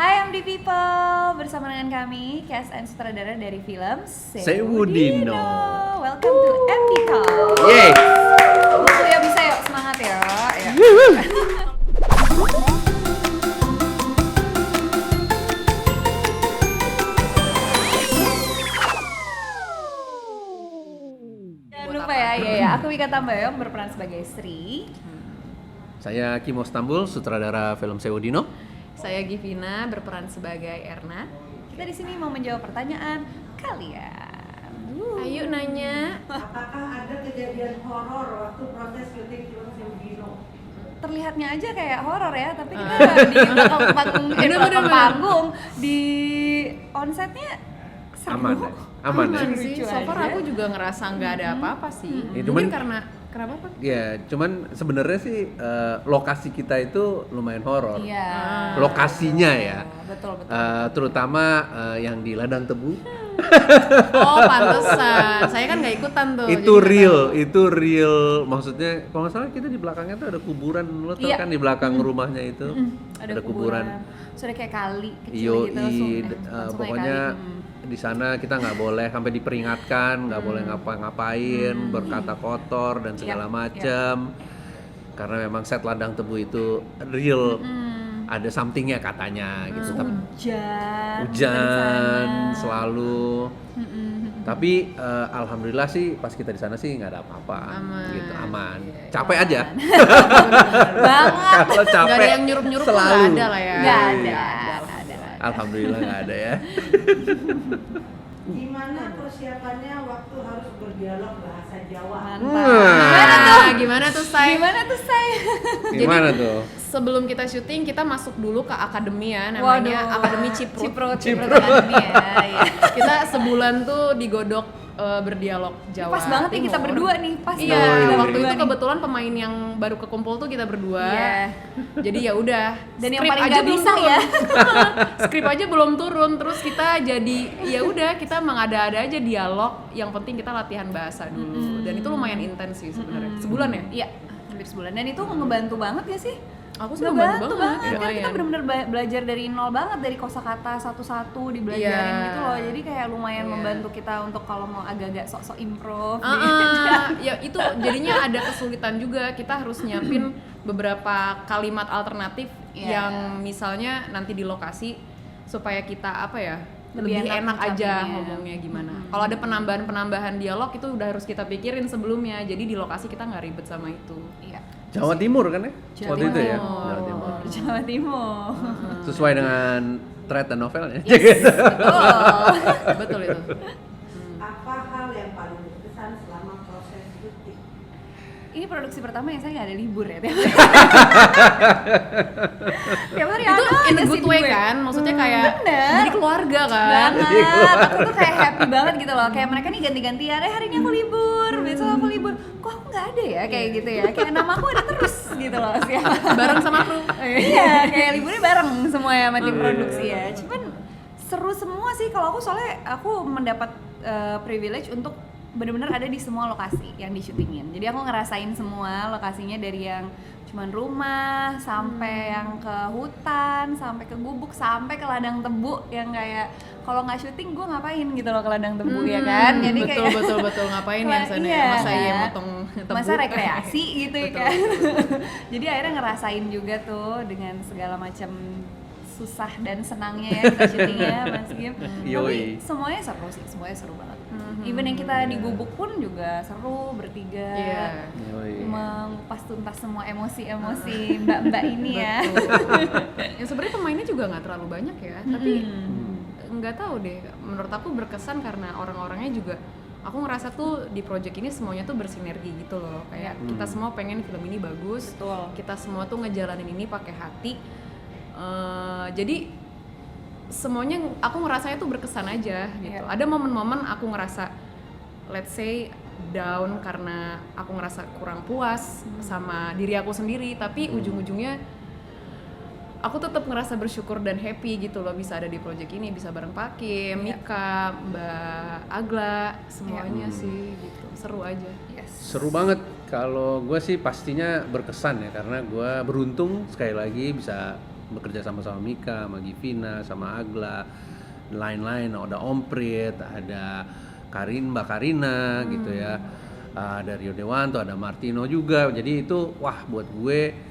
Hai MD People, bersama dengan kami cast and sutradara dari film Sewudino. Welcome to MD Talk. Yeay. Ya bisa yuk, semangat ya. Ya. Jangan lupa ya, aku Wika Tambayong berperan sebagai Sri. Saya Kimo Stambul, sutradara film Sewudino. Saya Givina berperan sebagai Erna. Kita di sini mau menjawab pertanyaan kalian. Ayo nanya. Apakah ada kejadian horor waktu proses syuting film Sewudino? Terlihatnya aja kayak horor ya, tapi kita di belakang panggung, di onsetnya seru. Aman ya? Sih. Lucu So far aja. aku juga ngerasa nggak ada apa-apa sih. Ya, Mungkin cuman- kenapa Pak? Ya, cuman sebenarnya sih lokasi kita itu lumayan horor. Iya. Lokasinya ya. Betul. Terutama yang di ladang tebu. Oh pantesan. Saya kan nggak ikutan tuh. Itu jadi nggak itu real. Maksudnya kalau nggak salah kita di belakangnya tuh ada kuburan. Lo tau Iya. kan di belakang rumahnya itu Ada kuburan. Sudah kayak kali kecil Yoi, gitu. Sungai pokoknya kali. di sana kita nggak boleh sampai diperingatkan, nggak boleh ngapa-ngapain, berkata kotor dan segala Iya, macam. Karena memang set ladang tebu itu real, ada somethingnya katanya gitu. Tapi Hujan di hujan sana. selalu. Tapi alhamdulillah sih pas kita di sana sih nggak ada apa-apa, Aman. gitu aman. Capek aja. Banget. Kalau Nggak ada capek yang nyurup-nyurup tuh selalu. nggak ada lah ya. Nggak Iya. ada. Alhamdulillah nggak ada ya. Gimana persiapannya waktu harus berdialog bahasa Jawa? Mantap. Gimana tuh Say? Gimana tuh saya? Gimana tuh? Sebelum kita syuting kita masuk dulu ke akademi ya, namanya Akademi Ciprut. Ciprut Academy ya. Kita sebulan tuh digodok berdialog Jawa. Pas banget nih kita Timur. berdua nih, pas Iya, banget kita waktu berdua itu nih. kebetulan pemain yang baru kekumpul tuh kita berdua. Iya. Jadi ya udah. Dan yang skrip paling aja nggak belum bisa turun. ya. Skrip aja belum turun, terus kita jadi ya udah kita mengada-ada aja dialog. Yang penting kita latihan bahasa dulu. Dan itu lumayan intens sih sebenarnya. Sebulan ya? Iya, hampir sebulan. Dan itu ngebantu banget ya sih? Aku sih Ngebantu ngebantu banget. banget. Kan kita Lumayan. benar-benar belajar dari nol banget, dari kosakata satu-satu dibelajarin Iya. gitu loh. Jadi kayak lumayan Iya. membantu kita untuk kalau mau agak-agak sok-sok improv. Ya itu jadinya ada kesulitan juga, kita harus nyiapin beberapa kalimat alternatif Iya. yang misalnya nanti di lokasi supaya kita apa ya Lebih lebih enak enak aja ngucapinnya. ngomongnya gimana. Kalau ada penambahan dialog itu udah harus kita pikirin sebelumnya, jadi di lokasi kita nggak ribet sama itu. Iya. Jawa Timur kan ya? Jawa Waktu itu ya? Timur. Jawa Timur. Jawa Timur. Sesuai dengan thread dan novelnya. Oh. Betul itu. Apa hal yang paling berkesan selama proses syuting? Ini produksi pertama yang saya nggak ada libur ya. Tiap hari Itu ada in a aja good sih way gue. kan, maksudnya kayak bener. jadi keluarga kan. Banget, aku tuh kayak happy banget gitu loh. Kayak mereka nih ganti-gantian, hari ini aku libur, besok aku libur. Kok aku nggak ada ya kayak gitu ya? Kayak nama aku ada terus gitu loh sih. Bareng sama kru. Iya, kayak liburnya bareng semua ya sama tim produksi ya. Cuman seru semua sih kalau aku, soalnya aku mendapat privilege untuk benar-benar ada di semua lokasi yang di syutingin. Jadi aku ngerasain semua lokasinya, dari yang cuman rumah sampai yang ke hutan, sampai ke gubuk, sampai ke ladang tebu yang kayak kalau nggak syuting gue ngapain gitu loh ke ladang tebu ya kan. Jadi betul, kayak betul ngapain ya sana iya, masa iya kan? motong tebu. Masa rekreasi gitu ya Betul. kan. Jadi akhirnya ngerasain juga tuh dengan segala macam susah dan senangnya ya kita syutingnya Mas Gim. Tapi Yoi. semuanya seru sih, semuanya seru banget. Even yang kita di gubuk pun juga seru bertiga. Iya. Yoi. Mengupas tuntas semua emosi-emosi mbak-mbak ini ya. Yang sebenarnya pemainnya juga nggak terlalu banyak ya, tapi nggak tahu deh. Menurut aku berkesan karena orang-orangnya juga. Aku ngerasa tuh di project ini semuanya tuh bersinergi gitu loh. Kayak kita semua pengen film ini bagus. Betul. Kita semua tuh ngejalanin ini pakai hati. Jadi semuanya aku ngerasanya tuh berkesan aja gitu. Iya. Ada momen-momen aku ngerasa let's say down karena aku ngerasa kurang puas sama diri aku sendiri, tapi ujung-ujungnya aku tetap ngerasa bersyukur dan happy gitu loh bisa ada di project ini, bisa bareng Pak Kim, Mika, Mbak Agla, semuanya sih gitu. Seru aja. Yes. Seru banget. Kalau gue sih pastinya berkesan ya, karena gue beruntung sekali lagi bisa bekerja sama Mika, sama Givina, sama Agla, lain-lain, ada Om Prit, ada Mbak Karina gitu ya, ada Rio Dewanto, ada Martino juga. Jadi itu wah buat gue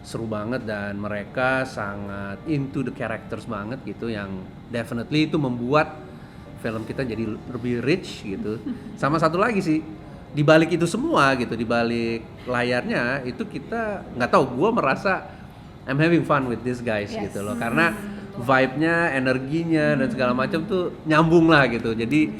seru banget dan mereka sangat into the characters banget gitu, yang definitely itu membuat film kita jadi lebih rich gitu. Sama satu lagi sih, di balik itu semua gitu, di balik layarnya itu kita nggak tahu, gue merasa I'm having fun with these guys gitu loh, karena vibe-nya, energinya dan segala macam tuh nyambung lah gitu. Jadi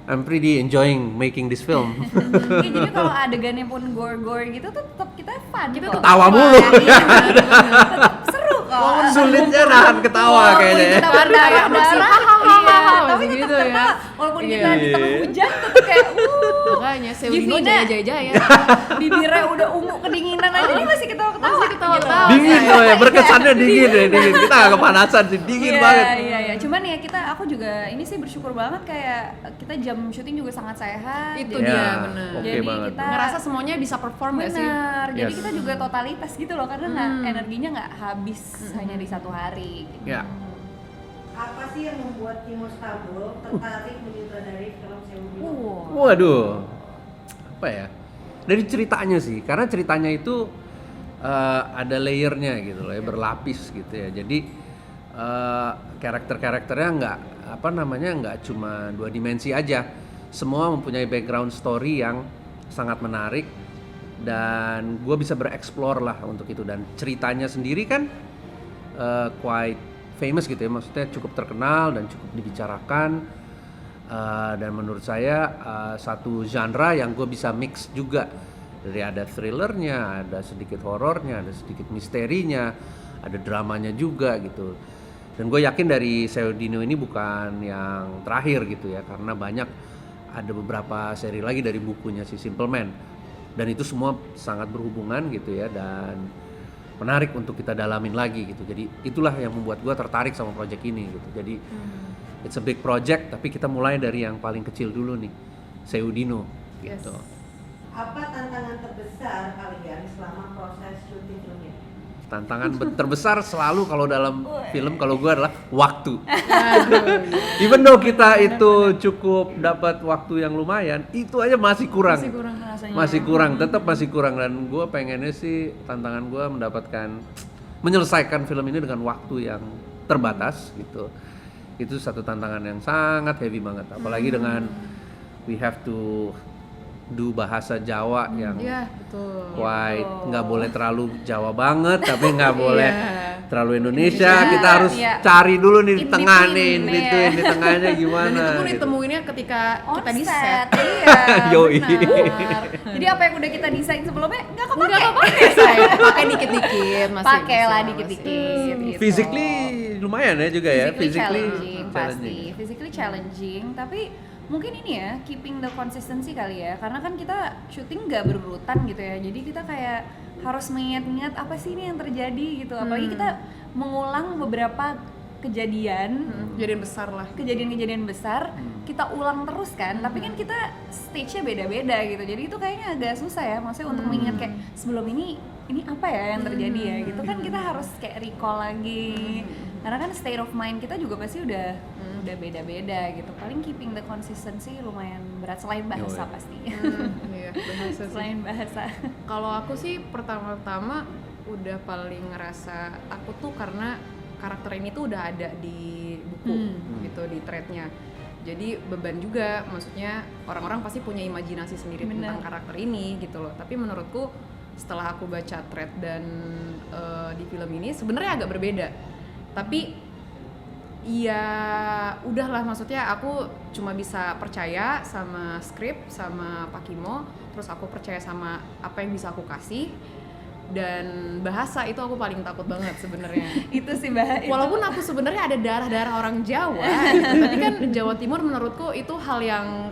I'm pretty enjoying making this film. Iya, jadi kalau adegannya pun gore-gore gitu tuh tetap kita fun. Kita kok. Ketawa mulu. Tetap seru kok. Sulitnya nahan ketawa kayaknya. Kita berdarah darah, tapi gitu tetap ya. ketawa. Walaupun kita di tengah Iya. hujan tetap kayak Makanya Seudino Givina. jaya-jaya. bibirnya udah ungu kedinginan aja dia masih ketawa-ketawa. Masih ketawa-ketawa. gitu. Dingin loh ya, berkesannya dingin ya, dingin. Kita nggak kepanasan sih, dingin Iya, banget. Iya. Cuman ya aku juga ini sih bersyukur banget kayak kita jam syuting juga sangat sehat. Itu Jadi- dia Ya, benar. oke Jadi banget. kita Ngerasa semuanya bisa perform gak sih? benar. Jadi Yes. kita juga totalitas gitu loh, karena energinya nggak habis hanya di satu hari. Gitu. Ya, Apa sih yang membuat Timo Stabo tertarik menyutradarai film Seudino? waduh, apa ya? Dari ceritanya sih, karena ceritanya itu ada layernya gitu loh ya, berlapis gitu ya. Jadi karakter-karakternya nggak cuma 2 dimensi aja. Semua mempunyai background story yang sangat menarik dan gue bisa bereksplor lah untuk itu. Dan ceritanya sendiri kan quite famous gitu ya, maksudnya cukup terkenal dan cukup dibicarakan. Dan menurut saya satu genre yang gue bisa mix juga, dari ada thrillernya, ada sedikit horornya, ada sedikit misterinya, ada dramanya juga gitu. Dan gue yakin dari Seudino ini bukan yang terakhir gitu ya, karena ada beberapa seri lagi dari bukunya si Simple Man, dan itu semua sangat berhubungan gitu ya, dan menarik untuk kita dalamin lagi gitu. Jadi itulah yang membuat gue tertarik sama project ini gitu. Jadi it's a big project, tapi kita mulai dari yang paling kecil dulu nih, Seudino gitu. Apa tantangan terbesar kalian selama proses syuting filmnya? Tantangan terbesar selalu kalau dalam film, kalau gue, adalah waktu. Even though kita itu cukup dapat waktu yang lumayan, itu aja masih kurang. Masih kurang, tetap masih kurang. Dan gue pengennya sih, tantangan gue menyelesaikan film ini dengan waktu yang terbatas gitu. Itu satu tantangan yang sangat heavy banget, apalagi dengan we have to do bahasa Jawa yang Iya, betul. quite nggak boleh terlalu Jawa banget, tapi nggak boleh terlalu Indonesia. Indonesia, Kita harus iya. cari dulu nih di In tengah between, nih, in between, di tengahnya Dan gimana. itu pun gitu. ditemuinnya ketika kita di set. Set, iya. Yoi. Benar. Jadi apa yang udah kita desain sebelumnya nggak kepake. Enggak apa-apa, saya pakai dikit-dikit masih. Pakai lah bisa, dikit-dikit. gitu. Physically lumayan ya juga ya. Physically challenging pasti. challenging. Physically challenging, tapi mungkin ini ya, keeping the consistency kali ya, karena kan kita syuting nggak berurutan gitu ya, jadi kita kayak harus mengingat-ingat apa sih ini yang terjadi gitu, apalagi kita mengulang beberapa kejadian kejadian-kejadian besar kita ulang terus kan, tapi kan kita stage-nya beda-beda gitu, jadi itu kayaknya agak susah ya, maksudnya untuk mengingat kayak sebelum ini apa ya yang terjadi ya gitu kan, kita harus kayak recall lagi, karena kan state of mind kita juga pasti udah beda-beda gitu, paling keeping the consistency lumayan berat selain bahasa pasti. Iya, bahasa sih. Selain bahasa. Kalau aku sih pertama-tama udah paling ngerasa takut tuh karena karakter ini tuh udah ada di buku gitu, di thread-nya. Jadi beban juga, maksudnya orang-orang pasti punya imajinasi sendiri Bener. tentang karakter ini gitu loh. Tapi menurutku setelah aku baca thread dan di film ini sebenarnya agak berbeda. Tapi ya udahlah, maksudnya aku cuma bisa percaya sama skrip, sama Pak Kimo, terus aku percaya sama apa yang bisa aku kasih. Dan bahasa itu aku paling takut banget sebenarnya. Itu sih bahasa. Walaupun aku sebenarnya ada darah-darah orang Jawa gitu. Tapi kan Jawa Timur menurutku itu hal yang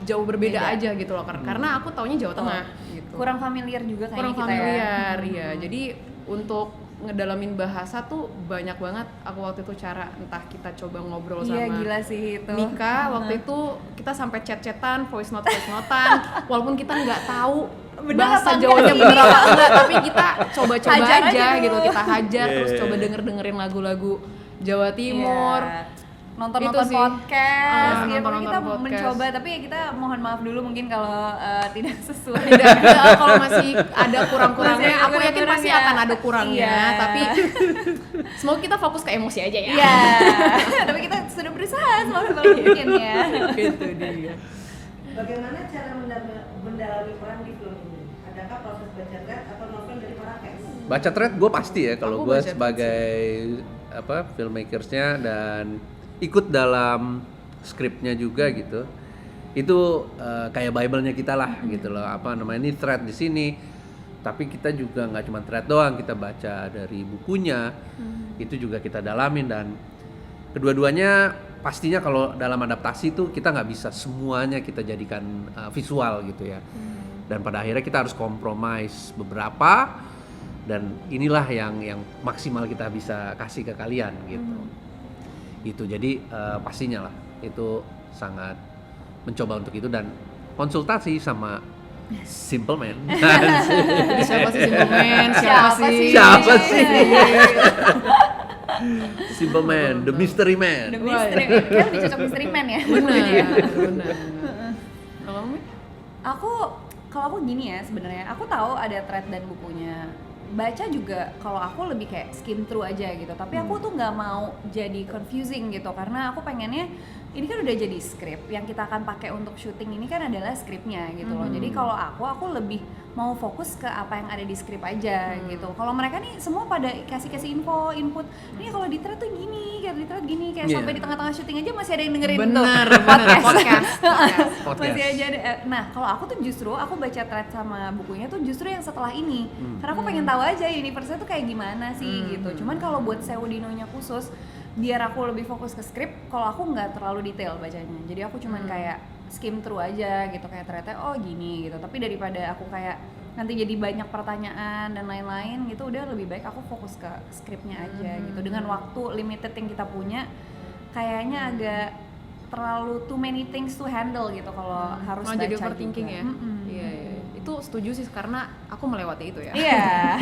jauh berbeda Beda. aja gitu loh, karena aku taunya Jawa Tengah gitu. Kurang familiar juga kayaknya Kurang kita familiar ya. ya. Jadi untuk ngedalamin bahasa tuh banyak banget aku waktu itu cara, entah kita coba ngobrol Iya sama gila sih itu. Mika waktu itu kita sampai chat-chatan, voice note-an, walaupun kita nggak tahu Bener bahasa apa Jawanya enggak bener apa enggak, tapi kita coba-coba Hajar aja aja dulu. gitu, kita hajar Iya, terus iya, coba iya. dengerin lagu-lagu Jawa Timur. Iya. Nonton-nonton Itu sih. podcast gitu. Nonton-nonton Kita podcast. mencoba, tapi ya kita mohon maaf dulu mungkin kalau tidak sesuai. Dan kalau masih ada kurang-kurangnya, Masih ada aku yakin pasti kurang-kurangnya. akan ada kurangnya, Iya. tapi semoga kita fokus ke emosi aja ya. Iya. Tapi kita sudah berusaha semaksimal mungkin ya. Gitu dia. Bagaimana cara mendalami peran di film ini? Adakah proses baca thread atau novel dari para cast? Baca thread gue pasti ya kalau Aku gue baca thread sebagai filmmakersnya dan ikut dalam skripnya juga gitu. Itu kayak Bible-nya kita lah gitu loh. Ini thread di sini. Tapi kita juga nggak cuma thread doang, kita baca dari bukunya. Itu juga kita dalamin dan kedua-duanya pastinya kalau dalam adaptasi itu kita nggak bisa semuanya kita jadikan visual gitu ya. Dan pada akhirnya kita harus compromise beberapa dan inilah yang maksimal kita bisa kasih ke kalian gitu. Gitu. Jadi pastinya lah itu sangat mencoba untuk itu dan konsultasi sama Simple Man. Siapa sih Simple Man? Siapa sih? Simple Man, the mystery man. The mystery man, kan lebih cocok mystery man ya. Benar. Kalau kamu? Kalau aku gini ya sebenarnya, aku tahu ada thread dan bukunya. Baca juga kalau aku lebih kayak skim through aja gitu. Tapi aku tuh nggak mau jadi confusing gitu karena aku pengennya ini kan udah jadi skrip yang kita akan pakai untuk syuting ini kan adalah skripnya gitu loh. Jadi kalau aku lebih mau fokus ke apa yang ada di skrip aja gitu. Kalau mereka nih semua pada kasih info, input. Nih kalau di thread tuh gini, kayak di thread gini, kayak Iya. sampai di tengah-tengah syuting aja masih ada yang dengerin Benar, tuh podcast. masih aja ada. Nah kalau aku tuh justru aku baca thread sama bukunya tuh justru yang setelah ini karena aku pengen tahu aja universe-nya tuh kayak gimana sih gitu. Cuman kalau buat Seudinonya khusus biar aku lebih fokus ke skrip, kalau aku nggak terlalu detail bacanya, jadi aku cuman kayak skim through aja gitu, kayak ternyata oh gini gitu. Tapi daripada aku kayak nanti jadi banyak pertanyaan dan lain-lain gitu, udah lebih baik aku fokus ke skripnya aja gitu. Dengan waktu limited yang kita punya kayaknya agak terlalu too many things to handle gitu kalau harus baca jadi overthinking juga. ya. Iya. Itu setuju sih karena aku melewati itu ya. Iya.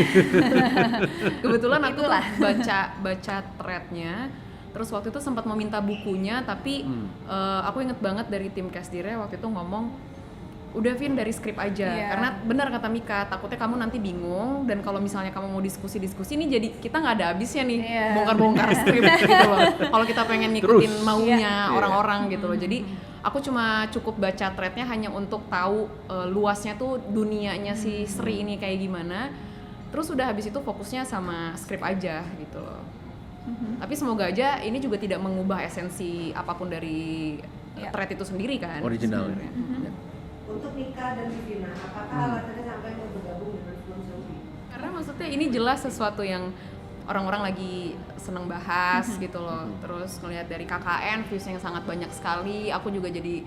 Kebetulan aku tuh Itulah. baca threadnya, terus waktu itu sempat mau minta bukunya, tapi aku inget banget dari tim Casdire waktu itu ngomong, udah Vin dari skrip aja, karena benar kata Mika, takutnya kamu nanti bingung dan kalau misalnya kamu mau diskusi ini jadi kita nggak ada habisnya nih bongkar-bongkar skrip gitu loh. Kalau kita pengen ngikutin maunya orang-orang gitu loh. Jadi aku cuma cukup baca threadnya hanya untuk tahu luasnya tuh dunianya si Sri ini kayak gimana. Terus udah habis itu fokusnya sama skrip aja gitu loh. Tapi semoga aja ini juga tidak mengubah esensi apapun dari thread itu sendiri kan. Original. sebenarnya. Untuk Nika dan Vivina, apakah alasannya sampai mau bergabung dengan film Seudi? Karena maksudnya ini jelas sesuatu yang orang-orang lagi seneng bahas gitu loh. Terus ngelihat dari KKN views yang sangat banyak sekali, aku juga jadi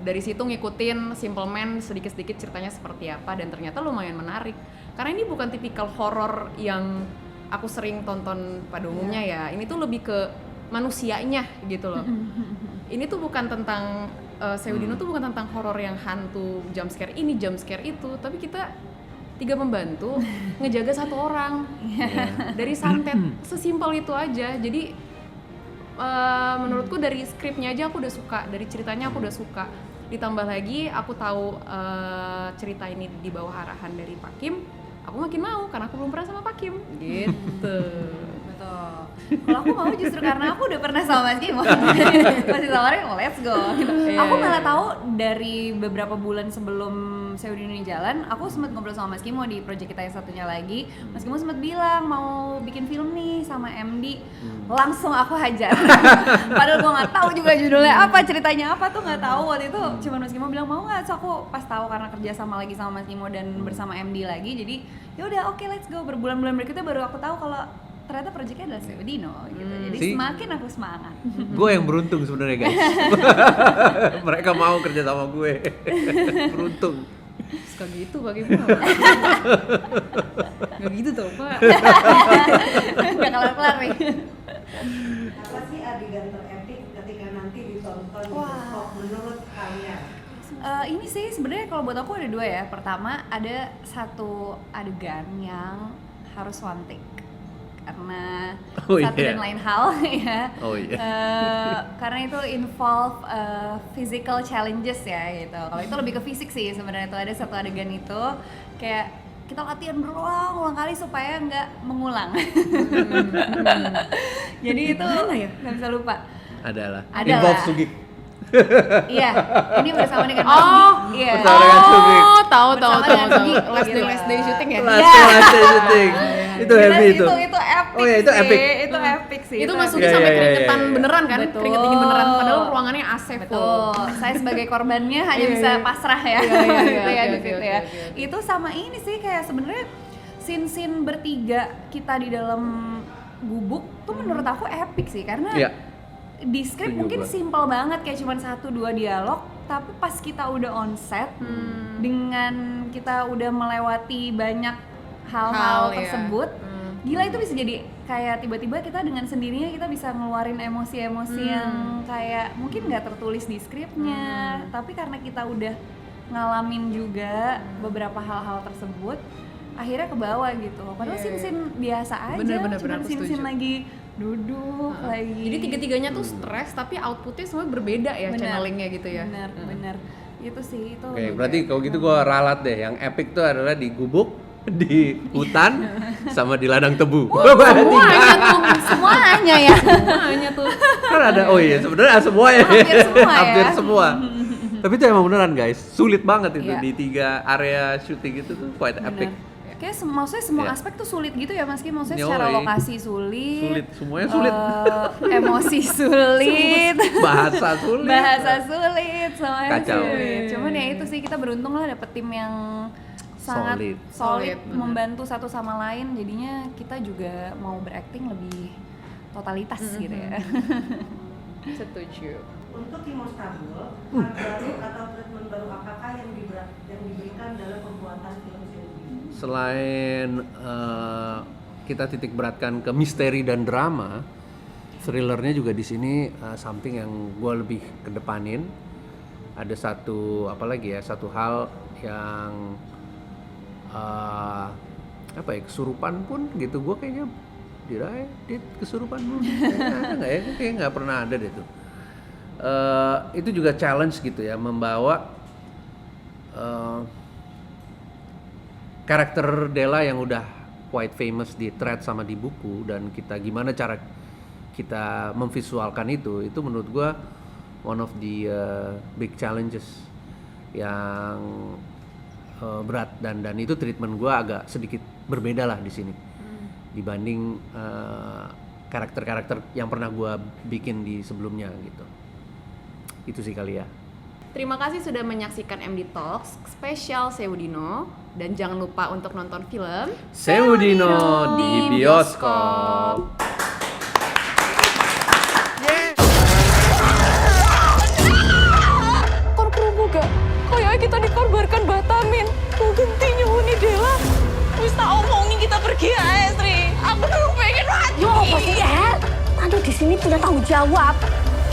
dari situ ngikutin Simple Man sedikit-sedikit ceritanya seperti apa dan ternyata lumayan menarik. Karena ini bukan tipikal horor yang aku sering tonton pada umumnya ya. Ini tuh lebih ke manusianya gitu loh. Ini tuh bukan tentang Seudino tuh bukan tentang horor yang hantu, jump scare ini, jump scare itu, tapi kita 3 pembantu ngejaga 1 orang dari santet, sesimpel itu aja. Jadi menurutku dari skripnya aja aku udah suka, dari ceritanya aku udah suka. Ditambah lagi aku tahu cerita ini di bawah arahan dari Pak Kim, aku makin mau karena aku belum pernah sama Pak Kim gitu. Betul. Kalau aku mau justru karena aku udah pernah sama Mas Kimo. Masih tawarin, let's go gitu. Aku malah tahu dari beberapa bulan sebelum Seudino ini jalan, aku sempat ngobrol sama Mas Kimo di project kita yang satunya lagi. Mas Kimo sempat bilang mau bikin film nih sama MD. Langsung aku hajar. Padahal gue nggak tahu juga judulnya apa, ceritanya apa tuh nggak tahu waktu itu. Cuman Mas Kimo bilang mau nggak, so aku pas tahu karena kerja sama lagi sama Mas Kimo dan bersama MD lagi. Jadi ya udah oke, let's go. Berbulan-bulan berikutnya baru aku tahu kalau ternyata proyeknya adalah Seudino gitu. Jadi semakin aku semangat. Gue yang beruntung sebenarnya guys. Mereka mau kerja sama gue. Beruntung. Suka gitu Pak Kim. Nggak gitu tuh Pak. Nggak kelar-kelar nih. Apa sih adegan terepik ketika nanti ditonton di Wah. TikTok menurut kalian? Ini sih sebenarnya kalau buat aku ada 2 ya. Pertama ada satu adegan yang harus one take karena satu dan lain hal ya. Karena itu involve physical challenges ya gitu. Kalau itu lebih ke fisik sih sebenarnya. Tuh ada satu adegan itu kayak kita latihan berulang-ulang kali supaya nggak mengulang. Jadi itu nggak bisa lupa. Adalah. Adalah. Involve Sugik. Iya, ini bersama dengan iya. Bersama dengan Sugik. Tahu. Bersama dengan Sugik, Last day shooting ya. Last day shooting. Itu Jelas heavy itu. Itu epic. Oh iya, itu sih. epic. Itu epic sih. Itu epic. Mas Sugi sampai Iya. keringetan beneran kan? Betul. Keringet dingin beneran. Padahal ruangannya AC full. Betul. Saya sebagai korbannya hanya bisa pasrah ya. Iya, Gitu ya oke, di situ oke, ya. oke. Itu sama ini sih kayak sebenarnya scene bertiga kita di dalam gubuk tuh menurut aku epic sih karena Iya. di skrip Setuju mungkin gua. simple banget kayak cuma 1-2 dialog, tapi pas kita udah on set dengan kita udah melewati banyak hal-hal Hal, ya. tersebut, gila itu bisa jadi kayak tiba-tiba kita dengan sendirinya kita bisa ngeluarin emosi-emosi yang kayak mungkin nggak tertulis di skripnya, tapi karena kita udah ngalamin juga beberapa hal-hal tersebut, akhirnya ke bawah gitu. Padahal Iya, iya. scene biasa aja, Bener, cuma aku scene-scene setuju. lagi duduk lagi. Jadi tiga-tiganya tuh stres tapi outputnya semua berbeda ya Bener. channelingnya gitu ya. Bener. Itu sih itu. Oke, berarti kalau gitu gue ralat deh. Yang epic tuh adalah di gubuk, di hutan, sama di ladang tebu. Ada 3. Semuanya tuh, Semuanya ya. semuanya tuh. Kan ada, oh iya sebenarnya semua ya. Hampir semua ya. Hampir semua. Tapi itu emang beneran guys, sulit banget itu Iya. di 3 area syuting itu tuh quite epic. Kayak maksudnya semua Iya. aspek tuh sulit gitu ya Mas Ki. Maksudnya Yoi. secara lokasi sulit. Sulit, semuanya sulit. Emosi sulit. Bahasa sulit. Bahasa sulit, semuanya Kacau. sulit. Cuman ya itu sih kita beruntung lah dapet tim yang sangat Solid. solid, Bener. membantu satu sama lain. Jadinya kita juga mau berakting lebih totalitas gitu ya. Setuju. Untuk Kimo Stambul, hal baru atau treatment baru apakah yang diberikan dalam pembuatan film Seudi? Selain kita titik beratkan ke misteri dan drama, thrillernya juga di sini something yang gue lebih kedepanin. Ada satu satu hal yang kesurupan pun gitu. Gue kayaknya dit kesurupan pun ada nggak ya? Gue kayaknya nggak pernah ada deh tuh. Itu juga challenge gitu ya, membawa karakter Della yang udah quite famous di thread sama di buku, dan kita gimana cara kita memvisualkan itu menurut gua one of the big challenges yang berat, dan itu treatment gua agak sedikit berbeda lah di sini dibanding karakter-karakter yang pernah gua bikin di sebelumnya gitu. Itu sih kali ya. Terima kasih sudah menyaksikan MD Talks spesial Seudino, dan jangan lupa untuk nonton film Seudino di bioskop. Kor krungu gak? Kayak kita dikorbankan Batamin. Mau gentinya Uni Dela. Wis tak omongin kita pergi aja, Sri. Aku tuh pengen mati. Yo, apa sih, El? Tante di sini punya tanggung jawab.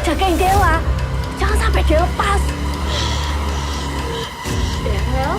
Jagain Dela. Jangan sampai dia lepas. Del?